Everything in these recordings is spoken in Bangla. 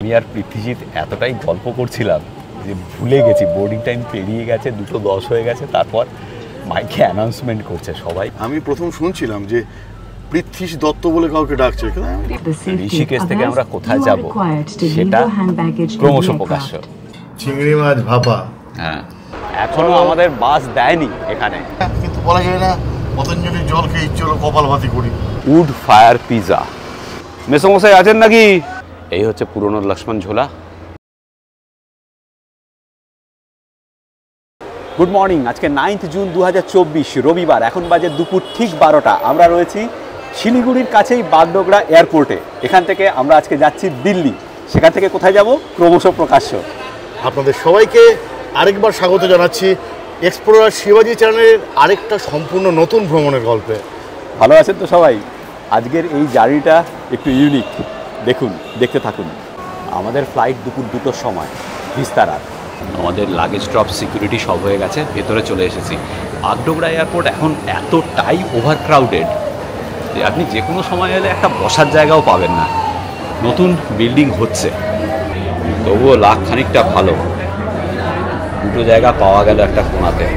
আমি আর পৃথ্বীজিৎ এতটাই গল্প করছিলাম যে ভুলে গেছি বোর্ডিং টাইম পেরিয়ে গেছে, 2:10 হয়ে গেছে। তারপর মাইকে অ্যানাউন্সমেন্ট করছে সবাই। আমি প্রথম শুনছিলাম যে পৃথ্বীশ দত্ত বলে কাউকে ডাকছে, ঋষিকেশ থেকে আমরা কোথায় যাব সেটা ক্রমশ প্রকাশ্য। চিংড়ি মাছ ভাপা, হ্যাঁ, এখনো আমাদের বাস দেয়নি এখানে, কিন্তু বলা যায় না পতঞ্জলির জল খেয়ে ইচ্ছে হলো কপাল ভাতি করি। উড ফায়ার পিজা মেসমশাই আছেন নাকি? এই হচ্ছে পুরনো লক্ষ্মণ ঝোলা। Good morning. আজকে 9 জুন 2024 রবিবার। এখন বাজে দুপুর ঠিক 12টা। আমরা রয়েছি শিলিগুড়ির কাছেই বাগডোগরা এয়ারপোর্টে। এখান থেকে আমরা আজকে যাচ্ছি দিল্লি। সেখান থেকে কোথায় যাব? ক্রমশ প্রকাশ্য। আপনাদের সবাইকে আরেকবার স্বাগত জানাচ্ছি এক্সপ্লোরার শিবাজি চ্যানেলের আরেকটা সম্পূর্ণ নতুন ভ্রমণের গল্পে। ভালো আছেন তো সবাই? আজকের এই জার্নিটা একটু ইউনিক, দেখুন, দেখতে থাকুন। আমাদের ফ্লাইট দুপুর 2টোর সময় ভিস্তারার। আমাদের লাগেজ ড্রপ সিকিউরিটি সব হয়ে গেছে, ভেতরে চলে এসেছি। বাগডোগরা এয়ারপোর্ট এখন এতটাই ওভারক্রাউডেড যে আপনি যে কোনো সময় এলে একটা বসার জায়গাও পাবেন না। নতুন বিল্ডিং হচ্ছে, তবুও লাখ খানিকটা ভালো, দুটো জায়গা পাওয়া গেল একটা কোণাতে।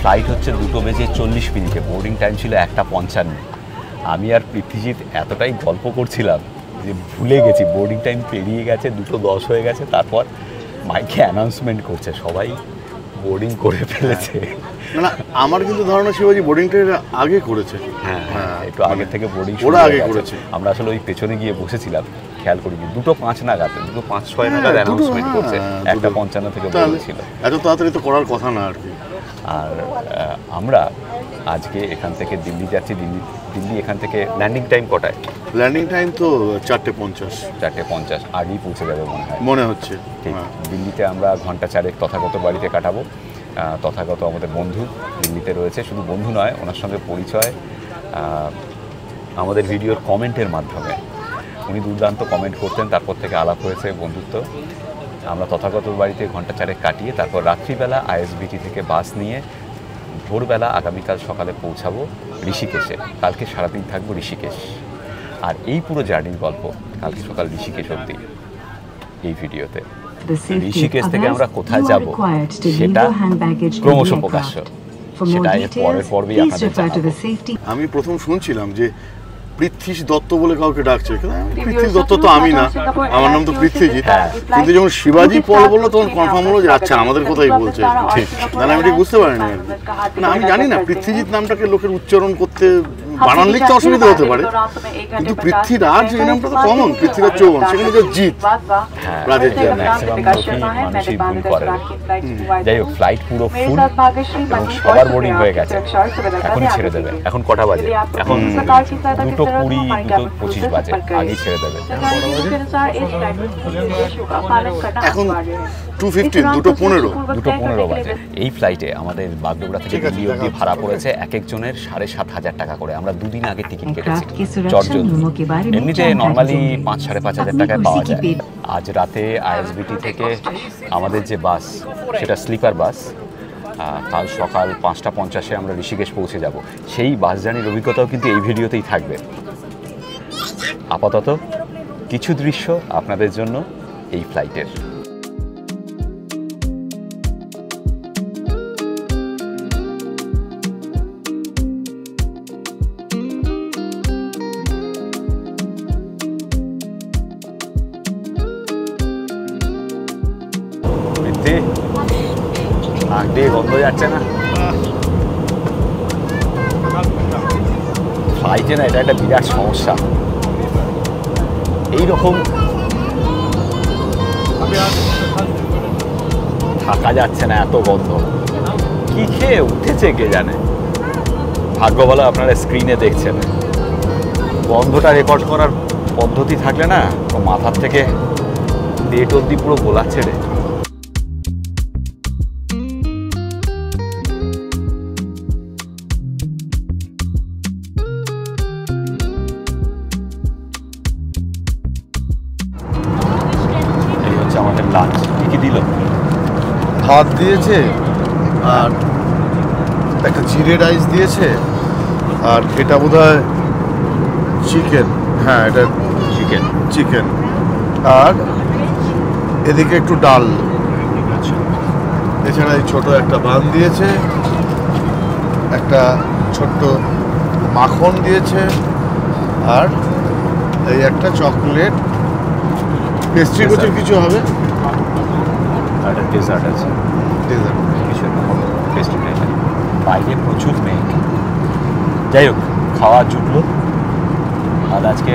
ফ্লাইট হচ্ছে 2:40 বোর্ডিং টাইম ছিল 1:55। আমি আর পৃথ্বীজিৎ এতটাই গল্প করছিলাম যে ভুলে গেছি বোর্ডিং টাইম পেরিয়ে গেছে, 2:10 হয়ে গেছে। তারপর মাইকে অ্যানাউন্সমেন্ট করছে সবাই বোর্ডিং করে ফেলেছে। না, আমার কিন্তু ধারণা শিবাজি বোর্ডিংটা আগে করেছে। হ্যাঁ, একটু আগে থেকে বোর্ডিং ওরা আগে করেছে। আমরা আসলে ওই পেছনে গিয়ে বসেছিলাম, খেয়াল করিনি। 2:05 নাগাদ, 2:05-6 নাগাদ অ্যানাউন্সমেন্ট করছে। 1:55 থেকে বলেছিল। এত তাড়াতাড়ি তো করার কথা না আর কি। আর আমরা আজকে এখান থেকে দিল্লি যাচ্ছি। দিল্লি এখান থেকে ল্যান্ডিং টাইম কটায়? ল্যান্ডিং টাইম তো 4:50। 4:50 আগেই পৌঁছে যাবে মনে হচ্ছে। ঠিক, দিল্লিতে আমরা ঘন্টা 4 তথাগত বাড়িতে কাটাবো। তথাগত আমাদের বন্ধু দিল্লিতে রয়েছে। শুধু বন্ধু নয়, ওনার সঙ্গে পরিচয় আমাদের ভিডিওর কমেন্টের মাধ্যমে। উনি দুর্দান্ত কমেন্ট করতেন, তারপর থেকে আলাপ হয়েছে, বন্ধুত্ব। আমরা তথাগত বাড়িতে ঘন্টা 4 কাটিয়ে তারপর রাত্রিবেলা আইএসবিটি থেকে বাস নিয়ে ভোরবেলা আগামীকাল সকালে পৌঁছাবো ঋষিকেশে। কালকে সারাদিন থাকবো ঋষিকেশ। আর এই পুরো জার্নির গল্প কালকে সকাল ঋষিকেশ অবধি এই ভিডিওতে। ঋষিকেশ থেকে আমরা কোথায় যাব সেটা ক্রমশ প্রকাশ্য, সেটা এর পরের পর্বেই আপনাদের জানাবো। আমি প্রথম শুনছিলাম যে পৃথ্বীশ দত্ত বলে কাউকে ডাকছে, পৃথ্বীশ দত্ত তো আমি না, আমার নাম তো পৃথ্বীজিৎ। কিন্তু যখন শিবাজি পল বললো তখন কনফার্ম হলো যে আচ্ছা আমাদের কথাই বলছে। ঠিক, তাহলে আমি ঠিক বুঝতে পারিনি আর কি। না, আমি জানি না পৃথ্বীজিৎ নামটাকে লোকের উচ্চারণ করতে বানান লিখতে অসুবিধা হতে পারে, কিন্তু পৃথ্বীরাজ এই নামটা তো কমন। পৃথ্বীরাজ চৌহান, সেখানে যে জিৎ, রাজের জন্য মানুষই ভুল করে। যাই হোক, ফ্লাইট পুরো ফুল এবং সবার বোর্ডিং হয়ে গেছে। এখনই ছেড়ে দেবে। এখন কটা বাজে? এখন 2:20, 2:25 বাজে। আগেই ছেড়ে দেবে। এখন 2:15, 2:15 বাজে। এই ফ্লাইটে আমাদের বাগডোগরা থেকে দিল্লি অবধি ভাড়া পড়েছে এক একজনের 7,500 টাকা করে। আমরা দুদিন আগে টিকিট কেটেছি চটজলদি। এমনিতে নর্মালি 5-5,500 টাকায় পাওয়া যায়। আজ রাতে আইএসবিটি থেকে আমাদের যে বাস, সেটা স্লিপার বাস। কাল সকাল 5:50 আমরা ঋষিকেশ পৌঁছে যাব। সেই বাস জার্নির অভিজ্ঞতাও কিন্তু এই ভিডিওতেই থাকবে। আপাতত কিছু দৃশ্য আপনাদের জন্য এই ফ্লাইটের। বন্ধ যাচ্ছে না ফ্লাইটে, না এটা একটা বিরাট সমস্যা। এইরকম থাকা যাচ্ছে না, এত গন্ধ। কি খেয়ে উঠেছে কে জানে। ভাগ্য ভালো আপনারা স্ক্রিনে দেখছেন। গন্ধটা রেকর্ড করার পদ্ধতি থাকলে না, তো মাথার থেকে পেট অবধি পুরো গোলাচ্ছে রে। আমাদের লাঞ্চ কি দিল? ভাত দিয়েছে, আর একটা জিরে রাইস দিয়েছে, আর এটা বোধহয় চিকেন। হ্যাঁ, এটা চিকেন, আর এদিকে একটু ডাল। এছাড়া এই ছোট একটা বান দিয়েছে, একটা ছোট্ট মাখন দিয়েছে, আর এই একটা চকলেট, পেস্ট্রি কিছু কিছু হবে, আর একটা ডেজার্ট আছে। ডেজার্ট কিছু পেস্ট্রি টাইপের। বাইরে প্রচুর মেঘ। যাই হোক, খাওয়া জুটলো। আর আজকে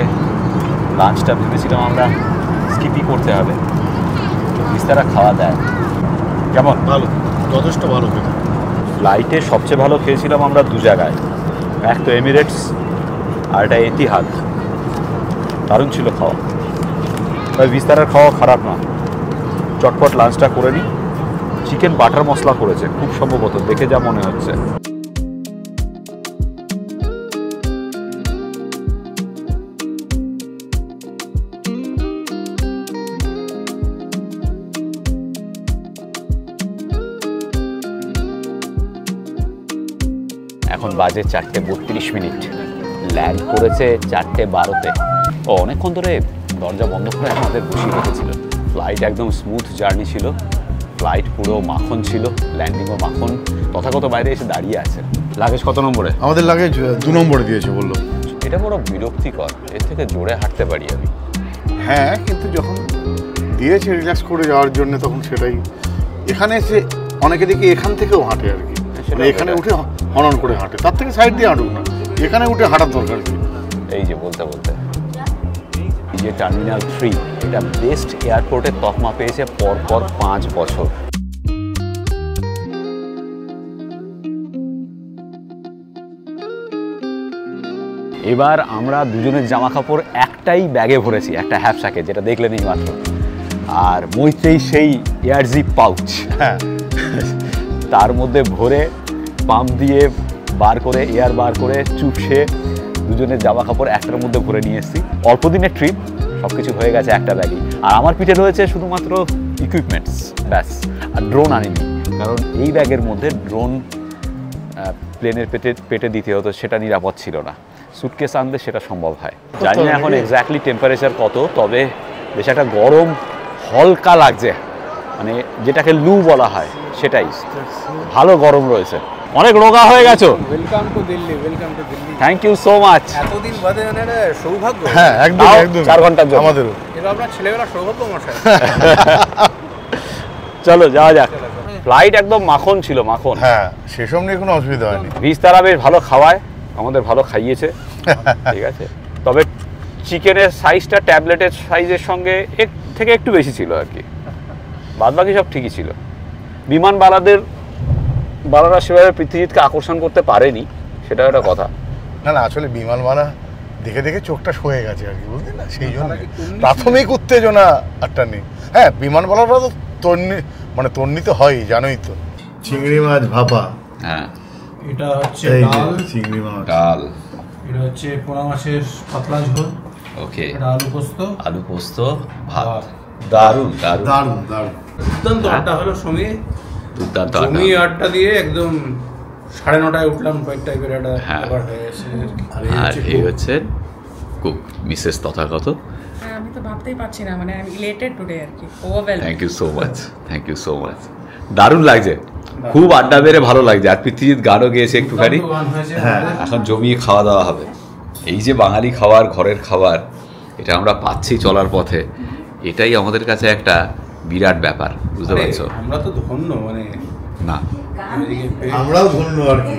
লাঞ্চটা ভেবেছিলাম আমরা স্কিপই করতে হবে, বিস্তারা খাওয়া দেয়। কেমন? ভালো, যথেষ্ট ভালো খেতে। ফ্লাইটে সবচেয়ে ভালো খেয়েছিলাম আমরা দু জায়গায়, এক তো এমিরেটস আর এটা এতিহাদ। দারুণ ছিল খাওয়া। তবে বিস্তারের খাওয়া খারাপ না। চটপট লাঞ্চটা করে নিই। চিকেন বাটার মশলা করেছে খুব সম্ভবত, দেখে যা মনে হচ্ছে। এখন বাজে 4:32। ল্যান্ড করেছে 4:12-তে। ও অনেকক্ষণ ধরে দরজা বন্ধ করে আমাদের বসিয়ে রেখেছিল। ফ্লাইট একদম স্মুথ জার্নি ছিল, ফ্লাইট পুরো মাখন ছিল, ল্যান্ডিংও মাখন। তথাগত বাইরে এসে দাঁড়িয়ে আছে। লাগেজ কত নম্বরে? আমাদের লাগেজ 2 নম্বরে দিয়েছে বললো। এটা বড় বিরক্তিকর, এর থেকে জোরে হাঁটতে পারি আমি। হ্যাঁ, কিন্তু যখন দিয়েছে রিল্যাক্স করে যাওয়ার জন্য, তখন সেটাই। এখানে এসে অনেকে দেখি এখান থেকেও হাঁটে আর কি, মানে এখানে উঠে হনন করে হাঁটে, তার থেকে সাইড দিয়ে হাঁটুক না, এখানে উঠে হাঁটার দরকার কি। এই যে বলতে বলতে এই যে টার্মিনাল 3, এটা বেস্ট এয়ারপোর্টের তকমা পেয়েছে পরপর 5 বছর। এবার আমরা দুজনের জামা কাপড় একটাই ব্যাগে ভরেছি, একটা হ্যাপস্যাকে, যেটা দেখলেন এই মাত্র। আর মৈত্রেই সেই এয়ারজিপ পাউচ, হ্যাঁ, তার মধ্যে ভরে পাম্প দিয়ে বার করে, এয়ার বার করে চুপসে দুজনের জামা কাপড় একটার মধ্যে ভরে নিয়ে এসেছি। অল্প দিনের ট্রিপ, সব কিছু হয়ে গেছে একটা ব্যাগই। আর আমার পিঠে রয়েছে শুধুমাত্র ইকুইপমেন্টস, ব্যাস। আর ড্রোন আনিনি, কারণ এই ব্যাগের মধ্যে ড্রোন প্লেনের পেটে দিতে হতো, সেটা নিরাপদ ছিল না। সুটকেস আনলে সেটা সম্ভব হয়। জানি না এখন এক্স্যাক্টলি টেম্পারেচার কত, তবে বেশ একটা গরম হালকা লাগছে, মানে যেটাকে লু বলা হয় সেটাই। ভালো গরম রয়েছে। অনেক রোগা হয়ে গেছো। Welcome to Delhi, welcome to Delhi. Thank you so much. এতদিন বাদে মানে সৌভাগ্য। হ্যাঁ, একদম একদম 4 ঘন্টার জন্য আমাদেরও। এটা আপনার ছেলেবেলার সৌভাগ্য মশাই। চলো যাওয়া যাক। ফ্লাইট একদম মাখন ছিল, মাখন। হ্যাঁ, সেসব নিয়ে কোনো অসুবিধা হয়নি। বিস্তারা বেশ ভালো খাওয়ায়, আমাদের ভালো খাইয়েছে, ঠিক আছে। তবে চিকেনের সাইজটা ট্যাবলেটের সাইজের সঙ্গে থেকে একটু বেশি ছিল আর কি, বাদ বাকি সব ঠিকই ছিল। বিমানবালারা সেভাবে পৃথ্বীজিৎকে আকর্ষণ করতে পারেনি, সেটা একটা কথা। না না, আসলে বিমানবালা দেখে দেখে চোখটা সয়ে গেছে আর কি, বুঝলি না, সেই জন্য প্রাথমিক উত্তেজনা একটা নেই। হ্যাঁ, বিমানবালারা তো তন্নি তো হয়, জানোই তো। চিংড়ি মাছ ভাপা, হ্যাঁ, এটা হচ্ছে ডাল, চিংড়ি মাছ ডাল, এটা হচ্ছে পোনা মাছের পাতলা ঝোল, ওকে, এটা আলু পোস্ত, ভাত। দারুণ দারুণ দারুণ দারুণ। দুর্দান্ত আড্ডা হলো সঙ্গে, দুর্দান্ত জমি আড্ডা দিয়ে একদম 9:30 উঠলাম, কয়েক টাইপের একটা ব্যাপার হয়ে গেছে। আর এই হচ্ছে কুক, মিসেস তথাগত। আমি তো ভাবতেই পারছি না, মানে আমি ইলেটেড টুডে আর কি, overwhelmed. Thank you so much, thank you so much. দারুণ লাগছে, খুব আড্ডা বেড়ে ভালো লাগছে। আর পৃথ্বীজিৎ গানও গেয়েছে একটুখানি। হ্যাঁ, এখন জমিয়ে খাওয়া দাওয়া হবে। এই যে বাঙালি খাবার, ঘরের খাবার, এটা আমরা পাচ্ছি চলার পথে, এটাই আমাদের কাছে একটা বিরাট ব্যাপার, বুঝতে পারছো? আমরা তো ধন্য, মানে না, আমরাও ধন্য আর কি।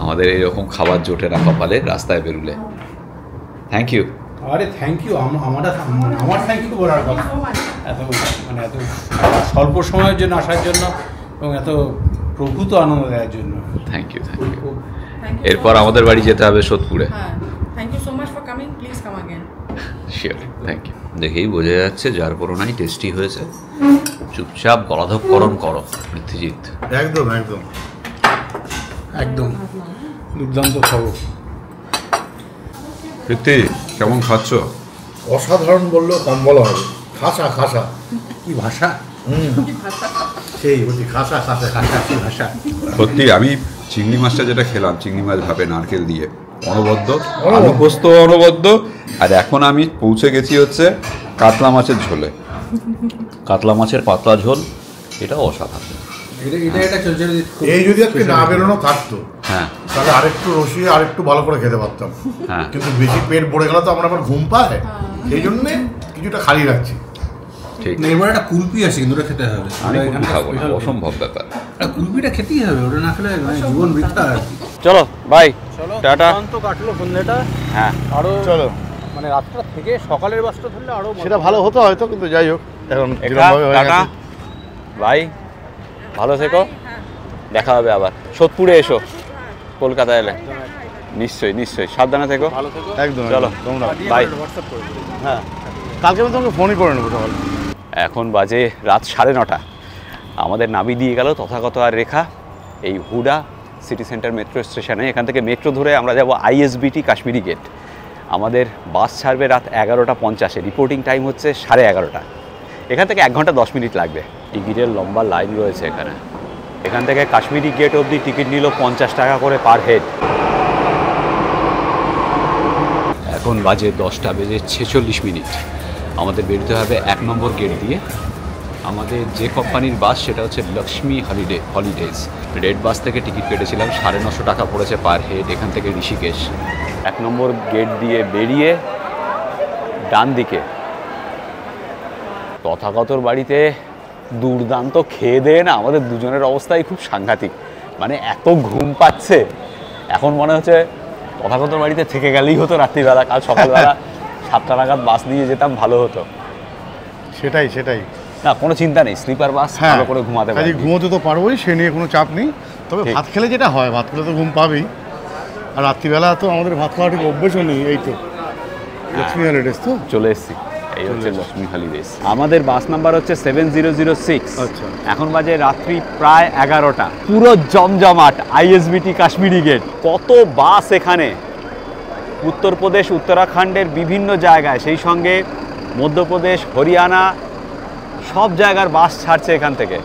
আমাদের এরকম খাবার জোটে না কপালে রাস্তায় বেরুলে। Thank you. আরে থ্যাংক ইউ, আমার থ্যাংক ইউ বলার কথা। এত স্বল্প সময়ের জন্য আসার জন্য এবং এত প্রভূত আনন্দ দেওয়ার জন্য থ্যাংক ইউ, থ্যাংক ইউ। এরপর আমাদের বাড়ি যেতে হবে সোদপুরে। হ্যাঁ, thank you so much for coming, please come again. Sure, thank you. দেখেই বোঝা যাচ্ছে যার করোনাই টেস্টি হয়েছে। চুপচাপ গলাধঃকরণ করো পৃথ্বীজিৎ। একদম একদম একদম দুর্দান্ত খবর। পৃথ্বী কেমন খাচ্ছ? অসাধারণ বললেও কম বলা হবে। খাসা খাসা কি ভাষা, সেই বলছি খাসা খাসা ভাষা কি ভাষা। সত্যি আমি চিংড়ি মাছটা যেটা খেলাম, চিংড়ি মাছ ভাবে নারকেল দিয়ে অনবদ্য, আলু পোস্ত অনবদ্য, আর এখন আমি পৌঁছে গেছি হচ্ছে কাতলা মাছের ঝোলে। কাতলা মাছের পাতলা ঝোল, এটা অসাধারণ। এটা চলছে। এই যদি আজকে না বেরোনো থাকতো হ্যাঁ, তাহলে আরেকটু রসিয়ে আরেকটু ভালো করে খেতে পারতাম। হ্যাঁ। কিন্তু বেশি পেট ভরে গেলে তো আমরা আবার ঘুম পায়, সেই জন্যে কিছুটা খালি রাখছি। ঠিক। এবার একটা কুলপি আছে, কিন্তু ওটা খেতে হবে। আমি কোনো খাবো না, অসম্ভব ব্যাপার। কুলপিটা খেতেই হবে, ওটা না খেলে জীবন বৃথা আর কি। চলো বাই, টাটা। তো কাটলো সন্ধ্যেটা, হ্যাঁ, আরো চলো, মানে রাতটা থেকে সকালের বাসটা ধরলে আরো সেটা ভালো হতো হয়তো, কিন্তু যাই হোক এখন টাটা বাই, ভালো থেকো, দেখা হবে আবার। সোদপুরে এসো কলকাতা এলে, নিশ্চয়ই নিশ্চয়ই, সাবধানে থেকো। একদম চলো তোমরা বাই। হ্যাঁ, কালকে আমি তোমাকে ফোনই করে নেবো সকালে। এখন বাজে রাত 9:30। আমাদের নাবি দিয়ে গেল তথাগত আর রেখা এই হুডা সিটি সেন্টার মেট্রো স্টেশনে। এখান থেকে মেট্রো ধরে আমরা যাব ISBT কাশ্মীরি গেট। আমাদের বাস ছাড়বে রাত 11:50। রিপোর্টিং টাইম হচ্ছে 11:30। এখান থেকে 1 ঘন্টা 10 মিনিট লাগবে। টিকিটের লম্বা লাইন রয়েছে এখানে। এখান থেকে কাশ্মীরি গেট অবধি টিকিট নিল 50 টাকা করে পার হেড। এখন বাজে 10:46। আমাদের বেরোতে হবে 1 নম্বর গেট দিয়ে। আমাদের যে কোম্পানির বাস সেটা হচ্ছে লক্ষ্মী হলিডেজ। রেড বাস থেকে টিকিট কেটেছিলাম, 950 টাকা পড়েছে পার হেড এখান থেকে ঋষিকেশ। 1 নম্বর গেট দিয়ে বেরিয়ে ডান দিকে তথাগতর বাড়িতে দুর্দান্ত খেয়ে দেয় না, আমাদের দুজনের অবস্থাই খুব সাংঘাতিক। মানে এত ঘুম পাচ্ছে, এখন মনে হচ্ছে তথাগতর বাড়িতে থেকে গেলেই হতো রাত্রিবেলা। কাল সকালবেলা 7টা নাগাদ বাস নিয়ে যেতাম, ভালো হতো। সেটাই সেটাই, না কোনো চিন্তা নেই, স্লিপার বাস, ভালো করে ঘুমাতে পারি। ঘুমোতে তো পারবোই, সে নিয়ে কোনো চাপ নেই। তবে ঠিক। ভাত খেলে যেটা হয়, ভাত খেলে তো ঘুম পাবেই। আর রাত্রিবেলা তো আমাদের ভাত খাওয়া ঠিক অভ্যেসও নেই। এই তো লক্ষ্মী হলিডেজ তো চলে এসছি, এই হচ্ছে লক্ষ্মী হলিডেজ। আমাদের বাস নাম্বার হচ্ছে 7006। আচ্ছা। এখন বাজে রাত্রি প্রায় 11টা। পুরো জমজমাট ISBT কাশ্মীরি গেট। কত বাস এখানে, উত্তরপ্রদেশ উত্তরাখণ্ডের বিভিন্ন জায়গায়, সেই সঙ্গে মধ্যপ্রদেশ হরিয়ানা সব জায়গার বাস ছাড়ছে এখান থেকে।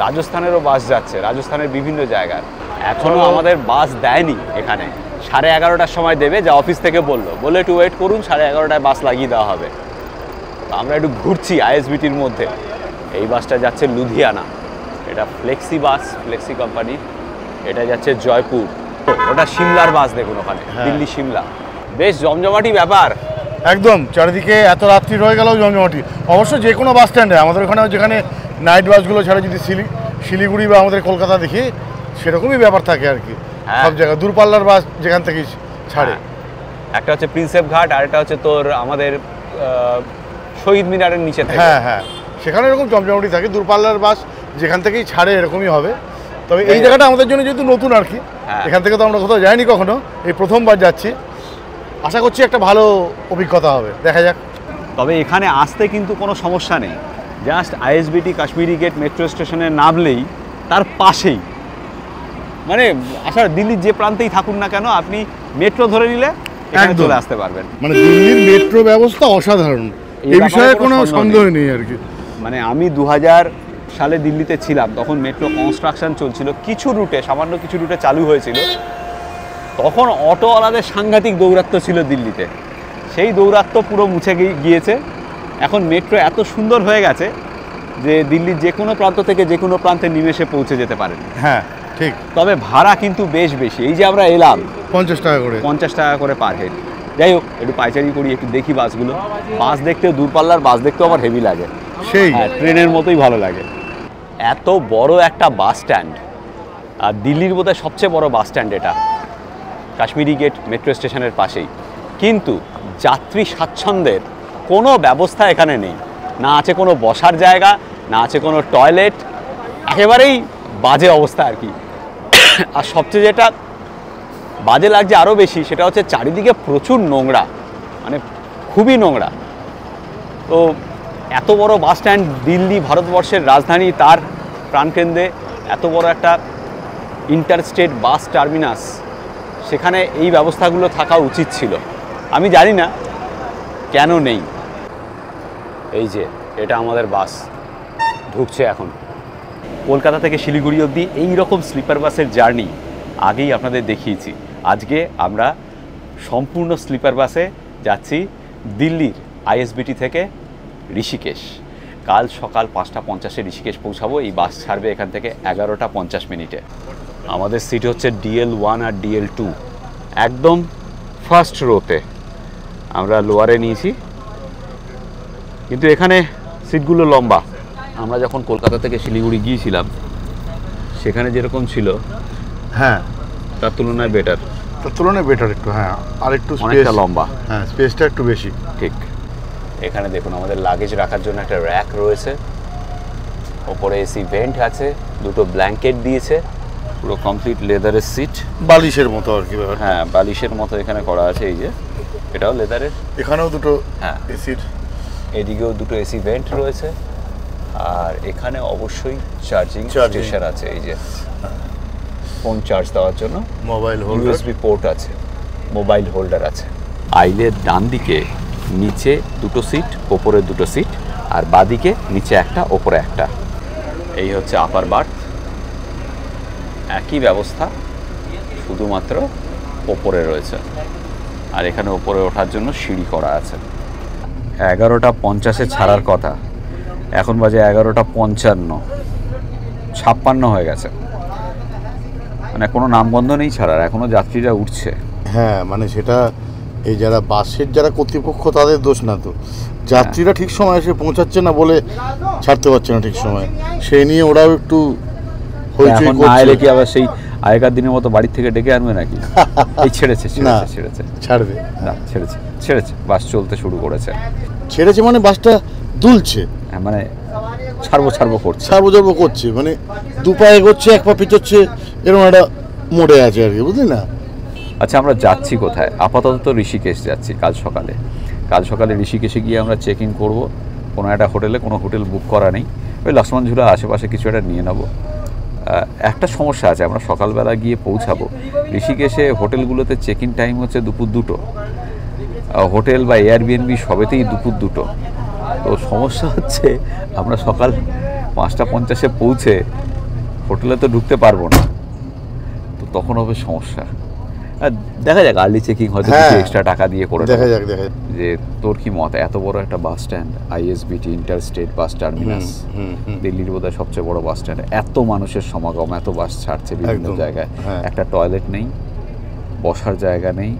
রাজস্থানেরও বাস যাচ্ছে, রাজস্থানের বিভিন্ন জায়গার। এখনও আমাদের বাস দেয়নি এখানে। 11:30টার সময় দেবে, যা অফিস থেকে বললে একটু ওয়েট করুন, 11:30টায় বাস লাগিয়ে দেওয়া হবে। তো আমরা একটু ঘুরছি ISBTর মধ্যে। এই বাসটা যাচ্ছে লুধিয়ানা, এটা ফ্লেক্সি বাস, ফ্লেক্সি কোম্পানি। এটা যাচ্ছে জয়পুর। ওটা সিমলার বাস, দেখুন ওখানে দিল্লি সিমলা। বেশ জমজমাটি ব্যাপার একদম। চারিদিকে এত রাত্রি রয়ে গেলেও জমজমাটি। অবশ্য যে কোনো বাস স্ট্যান্ডে আমাদের ওখানে, যেখানে নাইট বাসগুলো ছাড়ে, যদি শিলিগুড়ি বা আমাদের কলকাতা দেখি, সেরকমই ব্যাপার থাকে আর কি। সব জায়গায় দূরপাল্লার বাস যেখান থেকে ছাড়ে। একটা হচ্ছে প্রিন্সেপ ঘাট, আর একটা হচ্ছে তোর আমাদের শহীদ মিনারের নিচে থেকে। হ্যাঁ হ্যাঁ, সেখানে এরকম জমজমাটি থাকে। দূরপাল্লার বাস যেখান থেকেই ছাড়ে এরকমই হবে। তবে এই জায়গাটা আমাদের জন্য যেহেতু নতুন আর কি, এখান থেকে তো আমরা কোথাও যাইনি কখনো, এই প্রথমবার যাচ্ছি। আশা করছি একটা ভালো অভিজ্ঞতা হবে, দেখা যাক। তবে এখানে আসতে কিন্তু কোনো সমস্যা নেই। Just ISBT Kashmiri gate metro স্টেশনে নামলেই তার পাশেই, মানে আসার দিল্লির যে প্রান্তেই থাকুন না কেন, আপনি মেট্রো ধরে নিলে এখানে চলে আসতে পারবেন। মানে দিল্লির মেট্রো ব্যবস্থা অসাধারণ, এই বিষয়ে কোনো সন্দেহ নেই আর কি। মানে আমি 2000 সালে দিল্লিতে ছিলাম, তখন মেট্রো কনস্ট্রাকশন চলছিল, কিছু রুটে, সামান্য কিছু রুটে চালু হয়েছিল। তখন অটোওয়ালাদের সাংঘাতিক দৌরাত্ম্য ছিল দিল্লিতে। সেই দৌরাত্ম্য পুরো মুছে গিয়েছে। এখন মেট্রো এত সুন্দর হয়ে গেছে যে দিল্লির যে কোনো প্রান্ত থেকে যে কোনো প্রান্তে নিমেষে পৌঁছে যেতে পারেন। হ্যাঁ ঠিক। তবে ভাড়া কিন্তু বেশ বেশি। এই যে আমরা এলাম 50 টাকা করে, 50 টাকা করে পার হেড। যাই হোক, একটু পাইচারি করি, একটু দেখি বাসগুলো। বাস দেখতেও, দূরপাল্লার বাস দেখতেও আমার হেভি লাগে, সেই ট্রেনের মতোই ভালো লাগে। এত বড় একটা বাস স্ট্যান্ড, আর দিল্লির বোধহয় সবচেয়ে বড় বাস স্ট্যান্ড এটা, কাশ্মীরি গেট মেট্রো স্টেশনের পাশেই। কিন্তু যাত্রী স্বাচ্ছন্দ্যের কোনো ব্যবস্থা এখানে নেই। না আছে কোনো বসার জায়গা, না আছে কোনো টয়লেট, একেবারেই বাজে অবস্থা আর কি। আর সবচেয়ে যেটা বাজে লাগছে আরও বেশি, সেটা হচ্ছে চারিদিকে প্রচুর নোংরা, মানে খুবই নোংরা। তো এত বড় বাস স্ট্যান্ড, দিল্লি ভারতবর্ষের রাজধানী, তার প্রাণকেন্দ্রে এত বড় একটা ইন্টারস্টেট বাস টার্মিনাস, সেখানে এই ব্যবস্থাগুলো থাকা উচিত ছিল। আমি জানি না কেন নেই। এই যে এটা আমাদের বাস ঢুকছে এখন। কলকাতা থেকে শিলিগুড়ি অবধি এই রকম স্লিপার বাসের জার্নি আগেই আপনাদের দেখিয়েছি। আজকে আমরা সম্পূর্ণ স্লিপার বাসে যাচ্ছি দিল্লির ISBT থেকে ঋষিকেশ। কাল সকাল 5:50 ঋষিকেশ পৌঁছাবো। এই বাস ছাড়বে এখান থেকে 11:50 আমাদের সিট হচ্ছে DL1 আর DL2, একদম ফার্স্ট রোতে। আমরা লোয়ারে নিয়েছি, কিন্তু এখানে সিটগুলো লম্বা। আমরা যখন কলকাতা থেকে শিলিগুড়ি গিয়েছিলাম সেখানে যেরকম ছিল হ্যাঁ তার তুলনায় বেটার, তার তুলনায় বেটার একটু। হ্যাঁ, আর একটু অনেকটা লম্বা। হ্যাঁ, স্পেসটা একটু বেশি। ঠিক। এখানে দেখুন আমাদের লাগেজ রাখার জন্য একটা র্যাক রয়েছে, ওপরে এসি ভেন্ট আছে, দুটো ব্ল্যাঙ্কেট দিয়েছে, পুরো কমপ্লিট লেদারের সিট, বালিশের মতো আর কি। হ্যাঁ বালিশের মতো এখানে করা আছে। এই যে এটাও লেদারের, এখানেও দুটো হ্যাঁ এসির, এদিকেও দুটো এসি ভেন্ট রয়েছে। আর এখানে অবশ্যই চার্জিং স্টেশন আছে, এই যে ফোন চার্জ দেওয়ার জন্য মোবাইল হোল্ডার, USB পোর্ট আছে, মোবাইল হোল্ডার আছে। আইলের ডান দিকে নিচে দুটো সিট, ওপরে দুটো সিট, আর বাদিকে নিচে একটা ওপরে একটা। এই হচ্ছে আপার বার্থ, একই ব্যবস্থা, শুধুমাত্র ওপরে রয়েছে। আর এখানে ওপরে ওঠার জন্য সিঁড়ি করা আছে। 11:50 ছাড়ার কথা, এখন বাজে 11:55, 56 হয়ে গেছে। মানে কোনো নামগন্ধ নেই ছাড়ার, এখনো যাত্রীরা উঠছে। হ্যাঁ মানে সেটা এই যারা বাসের যারা কর্তৃপক্ষ তাদের দোষ না, তো যাত্রীরা ঠিক সময় এসে পৌঁছাচ্ছে না বলে ছাড়তে পারছে না ঠিক সময়, সেই নিয়ে ওরাও একটু হইচই এখন না করছে। এলে কি আবার সেই আগেকার দিনের মতো বাড়ির থেকে ডেকে আনবে নাকি? এই ছেড়েছে না, ছেড়েছে ছাড়বে না, ছেড়েছে বাস চলতে শুরু করেছে। ছেড়েছে মানে বাসটা দুলছে, হ্যাঁ, মানে ছাড়বো করছে, সার্বজর্ব করছে, মানে দু পা এগোচ্ছে এক পা পিছোচ্ছে, এরকম একটা মোড়ে আছে আর কি, বুঝলি না? আচ্ছা আমরা যাচ্ছি কোথায়? আপাতত তো ঋষিকেশ যাচ্ছি। কাল সকালে ঋষিকেশে গিয়ে আমরা চেক ইন করবো কোনো একটা হোটেলে। কোনো হোটেল বুক করা নেই, ওই লক্ষ্মণঝুলা আশেপাশে কিছু একটা নিয়ে নেবো। একটা সমস্যা আছে, আমরা সকালবেলা গিয়ে পৌঁছাবো ঋষিকেশে, হোটেলগুলোতে চেক ইন টাইম হচ্ছে দুপুর 2টো, হোটেল বা এয়ারবিএনবি সবেতেই দুপুর 2টো। তো সমস্যা হচ্ছে আমরা সকাল 5:50 পৌঁছে হোটেলে তো ঢুকতে পারবো না, তো তখন হবে সমস্যা। দেখা যাক, আর্লি চেকিং হয়তো কিছু এক্সট্রা টাকা দিয়ে করে দেখা যাক। যে তোর কি মত? এত বড় একটা bus stand, ISBT interstate bus terminus, দিল্লির বোধহয় সবচেয়ে বড় বাস স্ট্যান্ড, এত মানুষের সমাগম, এত বাস ছাড়ছে বিভিন্ন জায়গায়, একটা টয়লেট নেই, বসার জায়গা নেই,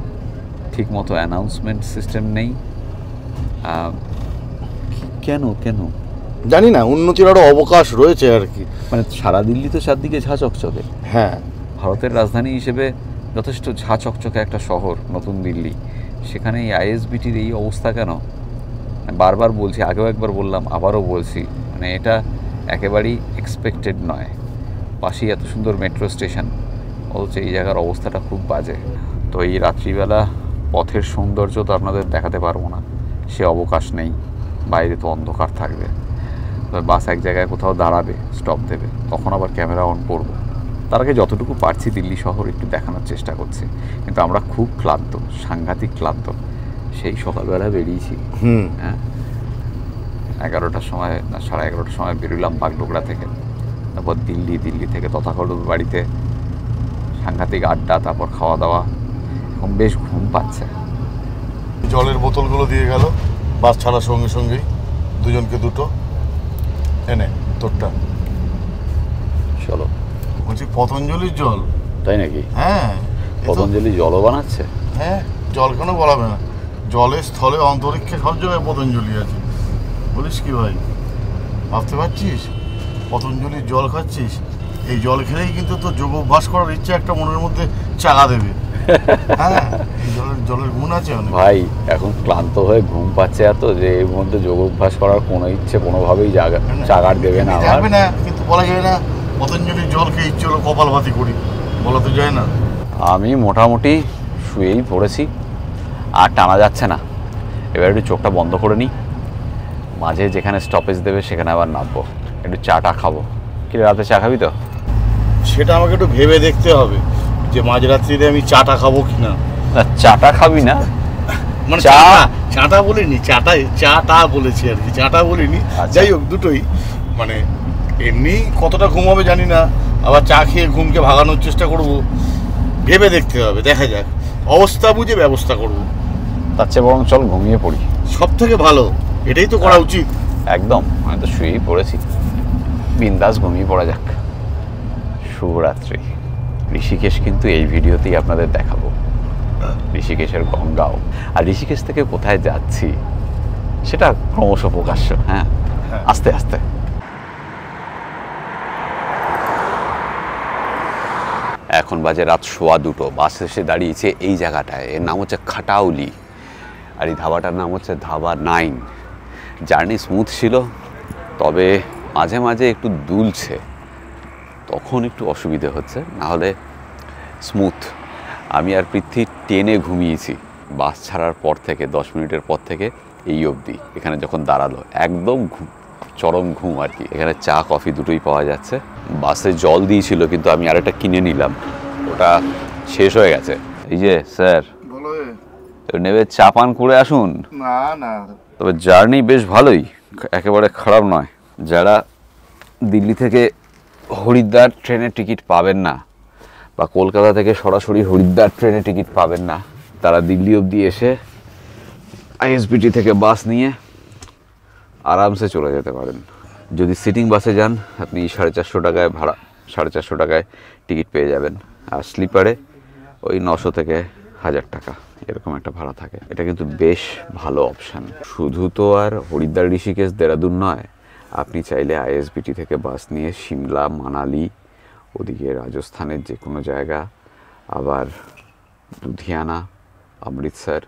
ঠিক মতো অ্যানাউন্সমেন্ট সিস্টেম নেই। কেন জানি না, উন্নতির আরো অবকাশ রয়েছে আর কি। মানে সারা দিল্লি তো চারদিকে ঝাঁ চকচকে। হ্যাঁ, ভারতের রাজধানী হিসেবে যথেষ্ট ঝাঁ চকচকে একটা শহর নতুন দিল্লি, সেখানে এই ISBTর এই অবস্থা কেন? বারবার বলছি, আগেও একবার বললাম, আবারও বলছি, মানে এটা একেবারেই এক্সপেক্টেড নয়। পাশেই এত সুন্দর মেট্রো স্টেশন, অথচ এই জায়গার অবস্থাটা খুব বাজে। তো এই রাত্রিবেলা পথের সৌন্দর্য তো আপনাদের দেখাতে পারবো না, সে অবকাশ নেই, বাইরে তো অন্ধকার থাকবে। বাস এক জায়গায় কোথাও দাঁড়াবে, স্টপ দেবে, তখন আবার ক্যামেরা অন করবো। তার আগে যতটুকু পারছি দিল্লি শহর একটু দেখানোর চেষ্টা করছি, কিন্তু আমরা খুব ক্লান্ত, সাংঘাতিক ক্লান্ত। সেই সকালবেলা বেরিয়েছি, হ্যাঁ 11টার সময় না 11:30টার সময় বেরোলাম বাগডোগরা থেকে, তারপর দিল্লি থেকে তথাকথিত বাড়িতে সাংঘাতিক আড্ডা, তারপর খাওয়া দাওয়া। এখন বেশ ঘুম পাচ্ছে। জলের বোতলগুলো দিয়ে গেল বাস ছাড়ার সঙ্গে সঙ্গেই, দুজনকে দুটো এনে তোরটা। চলো। বলছি পতঞ্জলির জল, তাই নাকি? হ্যাঁ, পতঞ্জলি জলও বানাচ্ছে? হ্যাঁ, জল কেন বলাবে না, জলে স্থলে অন্তরিক্ষে সব জায়গায় পতঞ্জলি আছে। বলিস কি ভাই, ভাবতে পারছিস পতঞ্জলির জল খাচ্ছিস? এই জল খেলেই কিন্তু তোর যোগ অভ্যাস করার ইচ্ছা একটা মনের মধ্যে চাগা দেবে। হ্যাঁ, এই জলের গুণ আছে অনেক। ভাই এখন ক্লান্ত হয়ে ঘুম পাচ্ছে এত যে এর মধ্যে যোগ অভ্যাস করার কোনো ইচ্ছে কোনোভাবেই চাগার দেবে না আমার। না, কিন্তু বলা যায় না পতঞ্জলির জল খেয়ে ইচ্ছে হলো কপাল ভাতি করি, বলা তো যায় না। আমি মোটামুটি শুয়েই পড়েছি, আর টানা যাচ্ছে না। এবার একটু চোখটা বন্ধ করে নিই, মাঝে যেখানে স্টপেজ দেবে সেখানে আবার নামবো, একটু চাটা খাবো। কি রাতে চা খাবি তো? সেটা আমাকে একটু ভেবে দেখতে হবে যে মাঝরাত্রিতে আমি চাটা খাবো কিনা। না চাটা খাবি না, মানে চাটা বলিনি, চাটা বলেছি আর কি, চাটা বলিনি। যাই হোক, দুটোই মানে এমনি কতটা ঘুম হবে জানি না, আবার চা খেয়ে ঘুমকে ভাগানোর চেষ্টা করব, ভেবে দেখতে হবে, দেখা যাক, অবস্থা বুঝে ব্যবস্থা করব। তার চেয়ে বরং চল ঘুমিয়ে পড়ি, সব থেকে ভালো এটাই তো করা উচিত। একদম, আমি তো শুয়েই পড়েছি, বিন্দাস ঘুমিয়ে পড়া যাক। শুভরাত্রি। ঋষিকেশ কিন্তু এই ভিডিওতেই আপনাদের দেখাবো, ঋষিকেশের গঙ্গাও, আর ঋষিকেশ থেকে কোথায় যাচ্ছি সেটা ক্রমশ প্রকাশ্য। হ্যাঁ, আস্তে আস্তে। এখন বাজে রাত 1:15, বাস এসে দাঁড়িয়েছে এই জায়গাটায়, এর নাম হচ্ছে খাটাউলি, আর এই ধাবাটার নাম হচ্ছে ধাবা 9। জার্নি স্মুথ ছিল, তবে মাঝে মাঝে একটু দুলছে, তখন একটু অসুবিধে হচ্ছে, নাহলে স্মুথ। আমি আর পৃথ্বী টেনে ঘুমিয়েছি বাস ছাড়ার পর থেকে, 10 মিনিটের পর থেকে এই অবধি। এখানে যখন দাঁড়ালো একদম চরম ঘুম আর কি। এখানে চা কফি দুটোই পাওয়া যাচ্ছে। বাসে জল দিয়েছিল, কিন্তু আমি আরেকটা কিনে নিলাম, ওটা শেষ হয়ে গেছে। এই যে স্যার, তো নেবে, চা পান করে আসুন। না না, তবে জার্নি বেশ ভালোই, একেবারে খারাপ নয়। যারা দিল্লি থেকে হরিদ্বার ট্রেনের টিকিট পাবেন না, বা কলকাতা থেকে সরাসরি হরিদ্বার ট্রেনে টিকিট পাবেন না, তারা দিল্লি অবধি এসে আইএসবিটি থেকে বাস নিয়ে আরামসে চলে যেতে পারেন। যদি সিটিং বাসে যান, আপনি 450 টাকায় ভাড়া, 450 টাকায় টিকিট পেয়ে যাবেন, আর স্লিপারে ওই 900 থেকে 1000 টাকা এরকম একটা ভাড়া থাকে। এটা কিন্তু বেশ ভালো অপশান। শুধু তো আর হরিদ্বার ঋষিকেশ দেরাদুন নয়, আপনি চাইলে আইএসবিটি থেকে বাস নিয়ে সিমলা, মানালি, ওদিকে রাজস্থানের যে কোনো জায়গা, আবার লুধিয়ানা, অমৃতসর,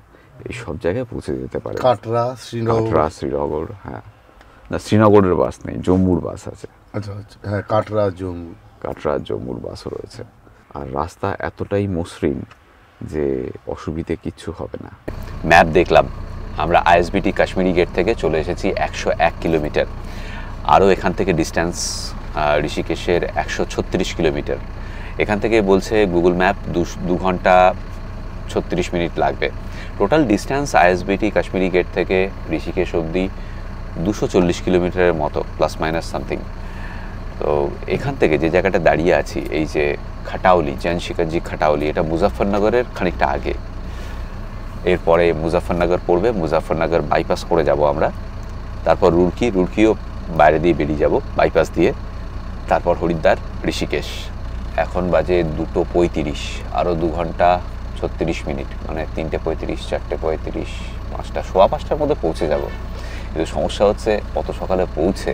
এই সব জায়গায় পৌঁছে যেতে পারে। কাটরা, শ্রীনগর, হ্যাঁ, না শ্রীনগরের বাস নেই, জম্মুর বাস আছে। আচ্ছা আচ্ছা, হ্যাঁ, কাটরা জম্মুর বাসও রয়েছে। আর রাস্তা এতটাই মসৃণ যে অসুবিধে কিচ্ছু হবে না। ম্যাপ দেখলাম, আমরা আইএসবিটি কাশ্মীরি গেট থেকে চলে এসেছি 101 কিলোমিটার। আরও এখান থেকে ডিস্ট্যান্স ঋষিকেশের 136 কিলোমিটার। এখান থেকে বলছে গুগল ম্যাপ 2 ঘন্টা 36 মিনিট লাগবে। Total distance ISBT Kashmiri gate থেকে ঋষিকেশ অবধি 240 কিলোমিটারের মতো, প্লাস মাইনাস সামথিং। তো এখান থেকে যে জায়গাটা দাঁড়িয়ে আছি, এই যে খাটাউলি, জৈন শিখরজি খাটাউলি, এটা মুজাফফরনগরের খানিকটা আগে। এরপরে মুজাফফরনগর পড়বে, মুজাফফরনগর বাইপাস করে যাব আমরা, তারপর রুড়কিও বাইরে দিয়ে বেরিয়ে যাব বাইপাস দিয়ে, তারপর হরিদ্বার, ঋষিকেশ। এখন বাজে 2:35, আরও 2 ঘন্টা 36 মিনিট, মানে 3:35, 4:35, 5টা, 5:15টার মধ্যে পৌঁছে যাব। কিন্তু সমস্যা হচ্ছে অত সকালে পৌঁছে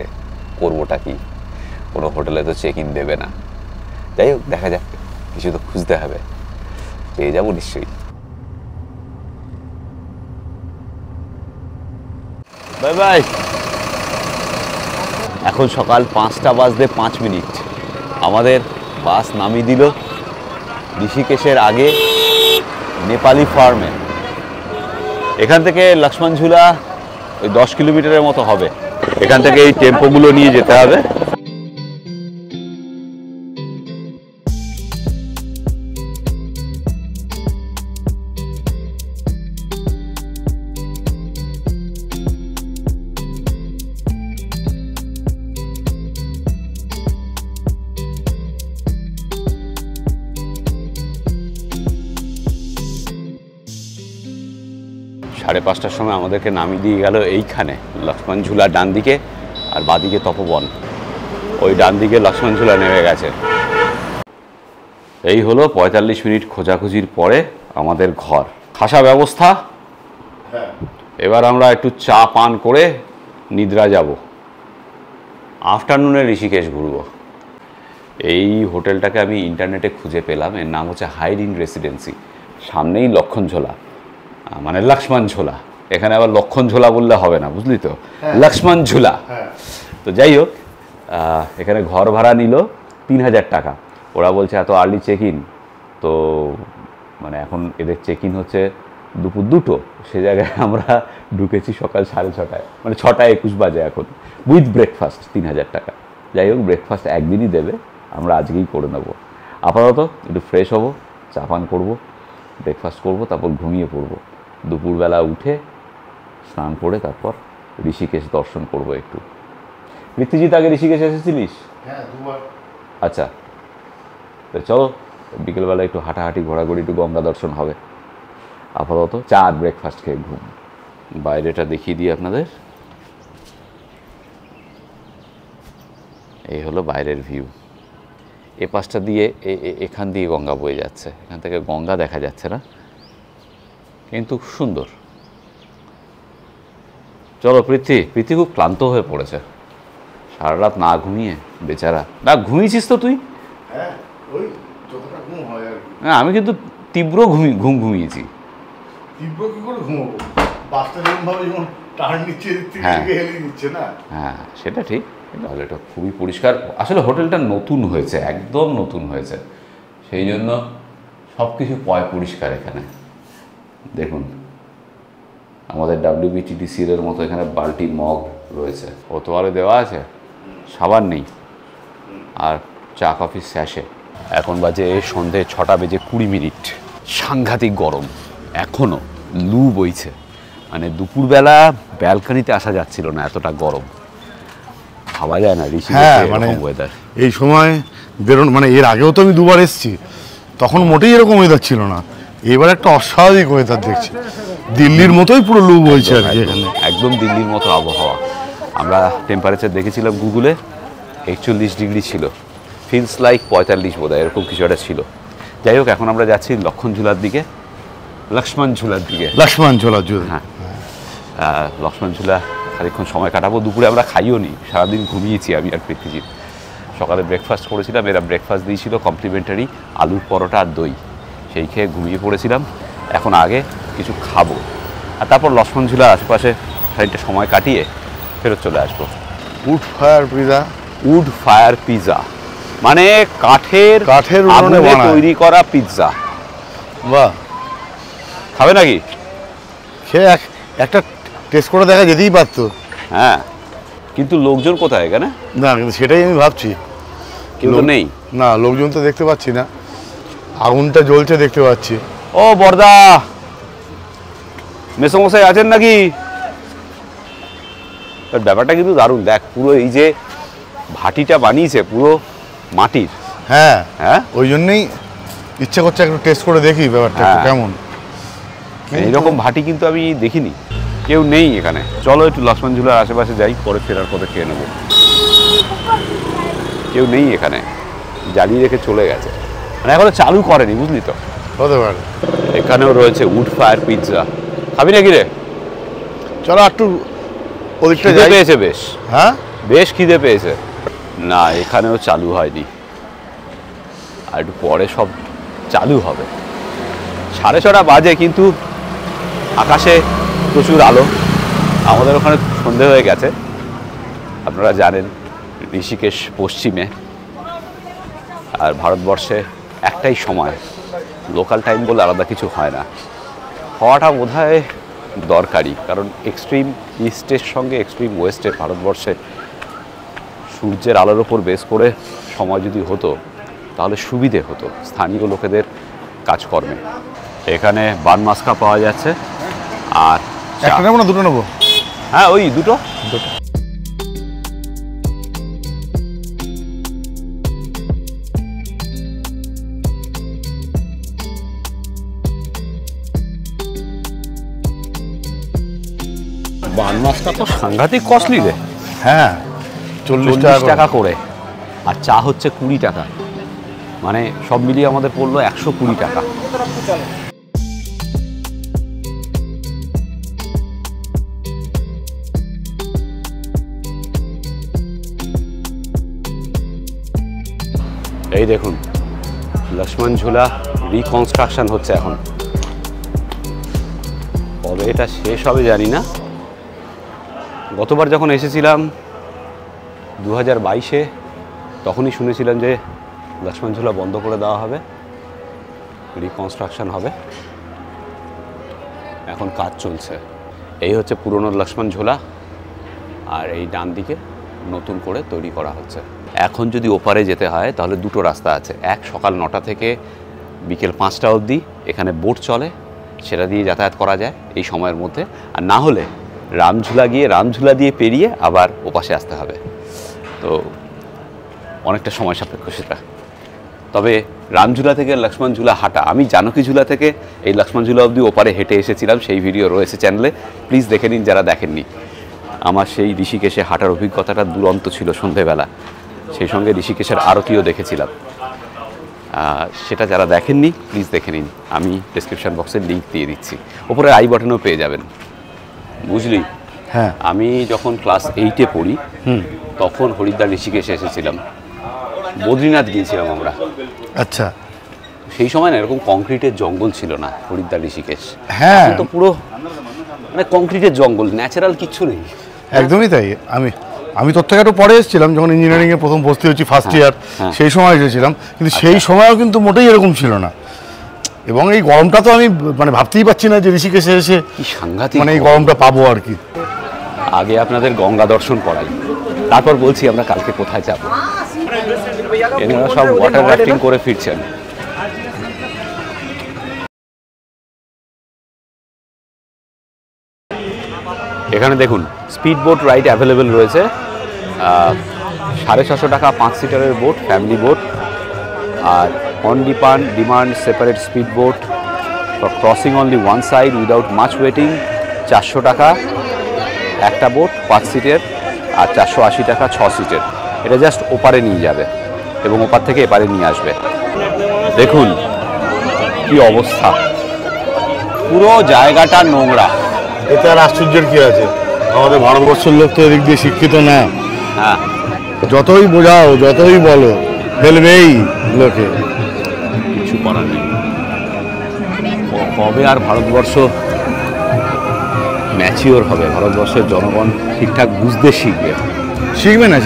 করবোটা কি, কোনো হোটেলে তো চেক ইন দেবে না। যাই হোক, দেখা যাক, কিছু তো খুঁজতে হবে, পেয়ে যাবো নিশ্চয়ই। Bye bye. এখন সকাল 5:05, আমাদের বাস নামিয়ে দিল ঋষিকেশের আগে নেপালি ফার্মে। এখান থেকে লক্ষ্মণ ঝুলা ওই 10 কিলোমিটারের মতো হবে। এখান থেকে এই টেম্পোগুলো নিয়ে যেতে হবে। সাড়ে 5টার সময় আমাদেরকে নামিয়ে দিয়ে গেল এইখানে লক্ষ্মণ ঝুলা ডান দিকে, আর বাদিকে তপবন। ওই ডান দিকে লক্ষ্মণ ঝুলা নেমে গেছে। এই হলো 45 মিনিট খোঁজাখুঁজির পরে আমাদের ঘর। খাসা ব্যবস্থা। এবার আমরা একটু চা পান করে নিদ্রা যাব, আফটারনুনে ঋষিকেশ ঘুরব। এই হোটেলটাকে আমি ইন্টারনেটে খুঁজে পেলাম, এর নাম হচ্ছে হাইড-ইন রেসিডেন্সি। সামনেই লক্ষ্মণ ঝোলা, মানে লক্ষ্মণ ঝোলা। এখানে আবার লক্ষণ ঝোলা বললে হবে না, বুঝলি তো, লক্ষ্মণ ঝুলা। তো যাই হোক, এখানে ঘর ভাড়া নিল 3000 টাকা। ওরা বলছে এত আর্লি চেক ইন, তো মানে এখন এদের চেক ইন হচ্ছে দুপুর 2টো, সে জায়গায় আমরা ঢুকেছি সকাল 6:30, মানে 6:21 বাজে এখন, উইথ ব্রেকফাস্ট 3000 টাকা। যাই হোক, ব্রেকফাস্ট একদিনই দেবে, আমরা আজকেই করে নেব। আপাতত একটু ফ্রেশ হব, চা পান করবো, ব্রেকফাস্ট করবো, তারপর ঘুমিয়ে পড়বো। দুপুরবেলা উঠে স্নান করে তারপর ঋষিকেশ দর্শন করবো একটু। পৃথ্বীজিৎ আগে ঋষিকেশ এসেছিলিস? হ্যাঁ, 2 বার। আচ্ছা, তো চলো বিকেলবেলা একটু হাঁটাহাঁটি ঘোরাঘুরি, একটু গঙ্গা দর্শন হবে। আপাতত চা আর ব্রেকফাস্ট খেয়ে ঘুম। বাইরেটা দেখিয়ে দিই আপনাদের। এই হলো বাইরের ভিউ। এ পাশটা দিয়ে এখান দিয়ে গঙ্গা বয়ে যাচ্ছে, এখান থেকে গঙ্গা দেখা যাচ্ছে না, কিন্তু সুন্দর। চলো পৃথ্বী খুব ক্লান্ত হয়ে পড়েছে, সারা রাত না ঘুমিয়ে বেচারা। না ঘুমিয়েছিস তো তুই? হ্যাঁ, ওই যতটা ঘুম হয় আর কি। হ্যাঁ, আমি কিন্তু তীব্র ঘুমিয়েছি। তীব্র কি করে ঘুমাবো? বাসটা যেমনভাবে যেমন টার্ন নিচ্ছে, এদিক থেকে হ্যাঁ। এদিকে হেলে দিচ্ছে না। হ্যাঁ, সেটা ঠিক। তাহলে এটা খুবই পরিষ্কার। আসলে হোটেলটা নতুন হয়েছে, একদম নতুন হয়েছে, সেই জন্য সব কিছু পরিষ্কার এখানে। দেখুন, আমাদের WBTTCL এর মতো এখানে বালতি মগ রয়েছে, ও তোয়ালে দেওয়া আছে, সাবান নেই, আর চা কফি স্যাশে। এখন বাজে সন্ধে 6:20। সাংঘাতিক গরম, এখনও লু বইছে। মানে দুপুরবেলা ব্যালকনিতে আসা যাচ্ছিল না, এতটা গরম। ভাবা যায় না হ্যাঁ, মানে ঋষিকেশের ওয়েদার। এই সময় বেরোন, মানে এর আগেও তো আমি 2 বার এসেছি, তখন মোটেই এরকম ওয়েদার ছিল না। এবার একটা অস্বাভাবিক ওয়েদার দেখছি, দিল্লির মতোই পুরো লু বইছে আর কি এখানে। একদম দিল্লির মতো আবহাওয়া। আমরা টেম্পারেচার দেখেছিলাম গুগলে, 41 ডিগ্রি ছিল, ফিলস লাইক 45 বোধহয়, এরকম কিছু একটা ছিল। যাই হোক, এখন আমরা যাচ্ছি লক্ষ্মণ ঝুলার দিকে। লক্ষ্মণ ঝুলার হ্যাঁ, লক্ষ্মণ ঝুলা খানিকক্ষণ সময় কাটাবো। দুপুরে আমরা খাইও নি, সারাদিন ঘুমিয়েছি আমি আর পৃথ্বীজিৎ। সকালে ব্রেকফাস্ট করেছিলাম, এরা ব্রেকফাস্ট দিয়েছিল কমপ্লিমেন্টারি আলুর পরোটা আর দই, সেই খেয়ে ঘুমিয়ে পড়েছিলাম। এখন আগে কিছু খাবো, আর তারপর লক্ষ্মণ ঝুলার আশেপাশে খানিকটা সময় কাটিয়ে ফেরত চলে আসবো। Wood fire pizza. Wood fire pizza মানে কাঠের উনুনে আগুনে বানায়। তৈরি করা পিৎজা। বাহ, খাবে নাকি? খেয়ে একটা টেস্ট করে দেখা যেতেই পারতো। হ্যাঁ, কিন্তু লোকজন কোথায় এখানে? না, কিন্তু সেটাই আমি ভাবছি। কেউ তো নেই। না, লোকজন তো দেখতে পাচ্ছি না, আগুনটা জ্বলছে দেখতে পাচ্ছি। ও বর্দা, মেসোমশাই আছেন নাকি? ব্যাপারটা কিন্তু দারুণ। দেখ, পুরো এই যে ভাটিটা বানিয়েছে পুরো মাটির। হ্যাঁ, হ্যাঁ, ওই জন্যই ইচ্ছা করছে একটু টেস্ট করে দেখি ব্যাপারটা একটু হ্যাঁ। কেমন। এইরকম ভাটি কিন্তু আমি দেখিনি, কেউ নেই এখানে। চলো একটু লক্ষ্মণ ঝুলার আশেপাশে যাই, পরে ফেরার পথে খেয়ে নেবো। কেউ নেই এখানে, জ্বালিয়ে রেখে চলে গেছে, মানে এখনো চালু করেনি, বুঝলি তো। হতে পারে। এখানেও রয়েছে উড ফায়ার পিৎজা। খাবি নাকি রে? চলো একটু ওদিকটা খিদে যাই। পেয়েছে বেশ, হ্যাঁ, বেশ খিদে পেয়েছে। না, এখানেও চালু হয়নি, আর একটু পরে সব চালু হবে। 6:30 বাজে, কিন্তু আকাশে প্রচুর আলো। আমাদের ওখানে সন্ধে হয়ে গেছে, আপনারা জানেন ঋষিকেশ পশ্চিমে, আর ভারতবর্ষে একটাই সময়, লোকাল টাইম বলে আলাদা কিছু হয় না। হওয়াটা বোধহয় দরকারি, কারণ এক্সট্রিম ইস্টের সঙ্গে এক্সট্রিম ওয়েস্টের ভারতবর্ষে সূর্যের আলোর ওপর বেস করে সময় যদি হতো তাহলে সুবিধে হতো স্থানীয় লোকেদের কাজকর্মে। এখানে বান মাস্কা পাওয়া যাচ্ছে, আর একটা নেবো না দুটো নেবো? হ্যাঁ, ওই দুটো। বান মাছটা তো সাংঘাতিক কস্টলি রে। হ্যাঁ, 40 টাকা করে, আর চা হচ্ছে 20 টাকা, মানে সব মিলিয়ে আমাদের পড়লো 120 টাকা। এই দেখুন, লক্ষ্মণ ঝুলা রিকনস্ট্রাকশন হচ্ছে এখন। কবে এটা শেষ হবে জানি না। গতবার যখন এসেছিলাম 2022-এ, তখনই শুনেছিলাম যে লক্ষ্মণ ঝুলা বন্ধ করে দেওয়া হবে, রিকনস্ট্রাকশন হবে। এখন কাজ চলছে। এই হচ্ছে পুরনো লক্ষ্মণ ঝুলা, আর এই ডান দিকে নতুন করে তৈরি করা হচ্ছে। এখন যদি ওপারে যেতে হয় তাহলে দুটো রাস্তা আছে। এক, সকাল 9টা থেকে বিকেল 5টা অবধি এখানে বোট চলে, সেটা দিয়ে যাতায়াত করা যায় এই সময়ের মধ্যে। আর না হলে রামঝুলা গিয়ে রামঝুলা দিয়ে পেরিয়ে আবার ওপাশে আসতে হবে। তো অনেকটা সময় সাপেক্ষ সেটা। তবে রামঝুলা থেকে লক্ষ্মণ ঝুলা হাঁটা, আমি জানকী ঝুলা থেকে এই লক্ষ্মণ ঝুলা অবধি ওপারে হেঁটে এসেছিলাম, সেই ভিডিও রয়েছে চ্যানেলে, প্লিজ দেখে নিন যারা দেখেননি। আমার সেই ঋষিকেশে হাঁটার অভিজ্ঞতাটা দুরন্ত ছিল সন্ধেবেলা, সেই সঙ্গে ঋষিকেশের আরতিও দেখেছিলাম। সেটা যারা দেখেননি প্লিজ দেখে নিন, আমি ডেসক্রিপশন বক্সে লিঙ্ক দিয়ে দিচ্ছি, ওপরে আই বাটনেও পেয়ে যাবেন। বুঝলি, হ্যাঁ, আমি যখন ক্লাস 8-এ পড়ি তখন হরিদ্বার ঋষিকেশে এসেছিলাম, বদ্রীনাথ গিয়েছিলাম আমরা। আচ্ছা, সেই সময় না এরকম কংক্রিটের জঙ্গল ছিল না হরিদ্বার ঋষিকেশ। হ্যাঁ, এখন তো পুরো মানে কংক্রিটের জঙ্গল, ন্যাচারাল কিচ্ছু নেই। একদমই তাই। আমি তোর থেকে একটু পরে এসেছিলাম, যখন ইঞ্জিনিয়ারিংয়ে প্রথম ভর্তি হচ্ছি ফার্স্ট ইয়ার, সেই সময় এসেছিলাম, কিন্তু সেই সময়ও কিন্তু মোটেই এরকম ছিল না। এবং এই গরমটা তো আমি মানে ভাবতেই পারছি না যে ঋষিকেশে এসে কি সাংঘাতিক মানে এই গরমটা পাবো আর কি। আগে আপনাদের গঙ্গা দর্শন করাই, তারপর বলছি আমরা কালকে কোথায় যাব। এনারা সব ওয়াটার রাফটিং করে ফিরছেন। এখানে দেখুন স্পিড বোট রাইড অ্যাভেলেবেল রয়েছে, 650 টাকা 5 সিটারের বোট, ফ্যামিলি বোট। আর on demand separate speed boat for crossing only one side without much waiting, 400 টাকা একটা বোট 5 সিটের, আর 480 টাকা 6 সিটের। এটা জাস্ট ওপারে নিয়ে যাবে এবং ওপার থেকে এপারে নিয়ে আসবে। দেখুন কি অবস্থা, পুরো জায়গাটা নোংরা। এতে আর আশ্চর্যের কি আছে, আমাদের ভারতবর্ষের লোক তো এদিক দিয়ে শিক্ষিত না। হ্যাঁ, যতই বোঝাও যতই বলো ফেলবেই লোকে, কিছু করার নেই। কবে আর ভারতবর্ষ ম্যাচিওর হবে, ভারতবর্ষের জনগণ ঠিকঠাক বুঝতে শিখবে না।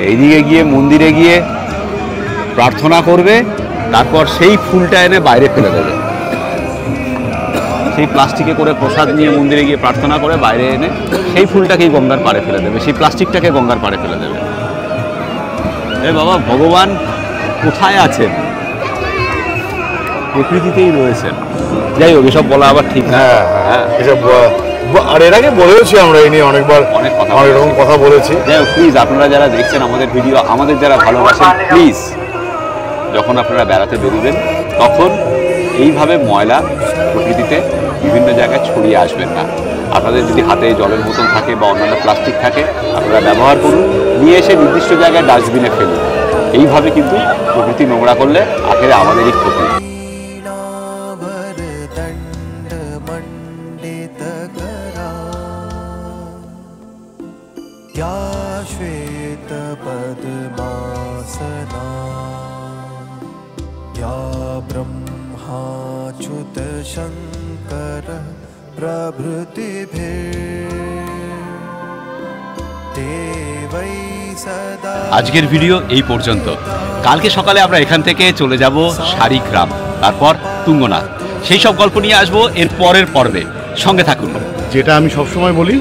এইদিকে গিয়ে মন্দিরে গিয়ে প্রার্থনা করবে, তারপর সেই ফুলটা এনে বাইরে ফেলে দেবে। সেই প্লাস্টিকে করে প্রসাদ নিয়ে মন্দিরে গিয়ে প্রার্থনা করে বাইরে এনে সেই ফুলটাকেই গঙ্গার পাড়ে ফেলে দেবে, সেই প্লাস্টিকটাকে গঙ্গার পাড়ে ফেলে দেবে। এ বাবা, ভগবান কোথায় আছেন? প্রকৃতিতেই রয়েছেন। যাই হোক, এসব বলা আবার ঠিক না। হ্যাঁ, এসব আর এর আগে বলেছি আমরা এই নিয়ে অনেকবার, অনেক এরকম কথা বলেছি। যাই হোক, প্লিজ আপনারা যারা দেখছেন আমাদের ভিডিও, আমাদের যারা ভালোবাসেন, প্লিজ যখন আপনারা বেড়াতে বেরোবেন তখন এইভাবে ময়লা প্রকৃতিতে বিভিন্ন জায়গায় ছড়িয়ে আসবেন না। আপনাদের যদি হাতে জলের বোতল থাকে বা অন্যান্য প্লাস্টিক থাকে, আপনারা ব্যবহার করুন, নিয়ে এসে নির্দিষ্ট জায়গায় ডাস্টবিনে ফেলুন। এইভাবে কিন্তু প্রকৃতি নোংরা করলে আখেরে আমাদেরই ক্ষতি। ब्रह्माच्युत शंकर प्रभृति देवै सदा। আজকের ভিডিও এই পর্যন্ত। কালকে সকালে আমরা এখান থেকে চলে যাব শারিগ্রাম, তারপর তুঙ্গনাথ। সেই সব গল্প নিয়ে আসবো এর পরের পর্বে, সঙ্গে থাকুন। যেটা আমি সবসময় বলি,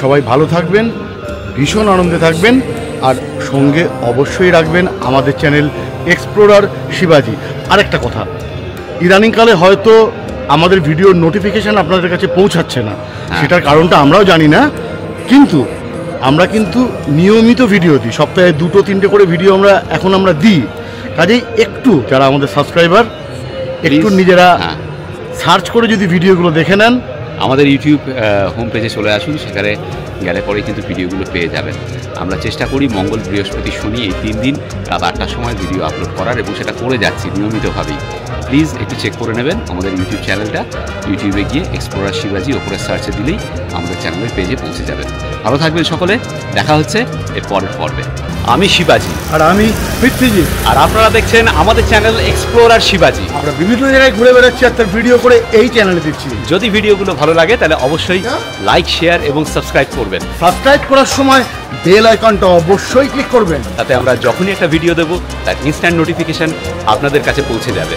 সবাই ভালো থাকবেন, ভীষণ আনন্দে থাকবেন, আর সঙ্গে অবশ্যই রাখবেন আমাদের চ্যানেল এক্সপ্লোরার শিবাজি। আরেকটা কথা, ইদানিংকালে হয়তো আমাদের ভিডিওর নোটিফিকেশান আপনাদের কাছে পৌঁছাচ্ছে না, সেটার কারণটা আমরাও জানি না, কিন্তু আমরা কিন্তু নিয়মিত ভিডিও দিই, সপ্তাহে 2-3টে করে ভিডিও আমরা দিই। কাজেই একটু যারা আমাদের সাবস্ক্রাইবার, একটু নিজেরা সার্চ করে যদি ভিডিওগুলো দেখে নেন, আমাদের ইউটিউব হোম পেজে চলে আসুন, সেখানে গেলে পরেই কিন্তু ভিডিওগুলো পেয়ে যাবেন। আমরা চেষ্টা করি মঙ্গল, বৃহস্পতি, শনি এই 3 দিন রাত 8টার সময় ভিডিও আপলোড করার, এবং সেটা করে যাচ্ছি নিয়মিতভাবেই। প্লিজ একটু চেক করে নেবেন আমাদের ইউটিউব চ্যানেলটা। ইউটিউবে গিয়ে এক্সপ্লোরার শিবাজি ওপরে সার্চে দিলেই আমাদের চ্যানেলের পেজে পৌঁছে যাবেন। ভালো থাকবেন সকলে, দেখা হচ্ছে এর পরের পর্বে। আমি শিবাজি, আর আমি পৃথ্বীজি, আর আপনারা দেখছেন আমাদের চ্যানেল এক্সপ্লোরার শিবাজি। আমরা বিভিন্ন জায়গায় ঘুরে বেড়াচ্ছি আর তার ভিডিও করে এই চ্যানেলে দিচ্ছি। যদি ভিডিওগুলো ভালো লাগে তাহলে অবশ্যই লাইক, শেয়ার এবং সাবস্ক্রাইব করবেন। সাবস্ক্রাইব করার সময় বেল আইকনটা অবশ্যই ক্লিক করবেন, তাতে আমরা যখনই একটা ভিডিও দেবো তার ইনস্ট্যান্ট নোটিফিকেশন আপনাদের কাছে পৌঁছে যাবে।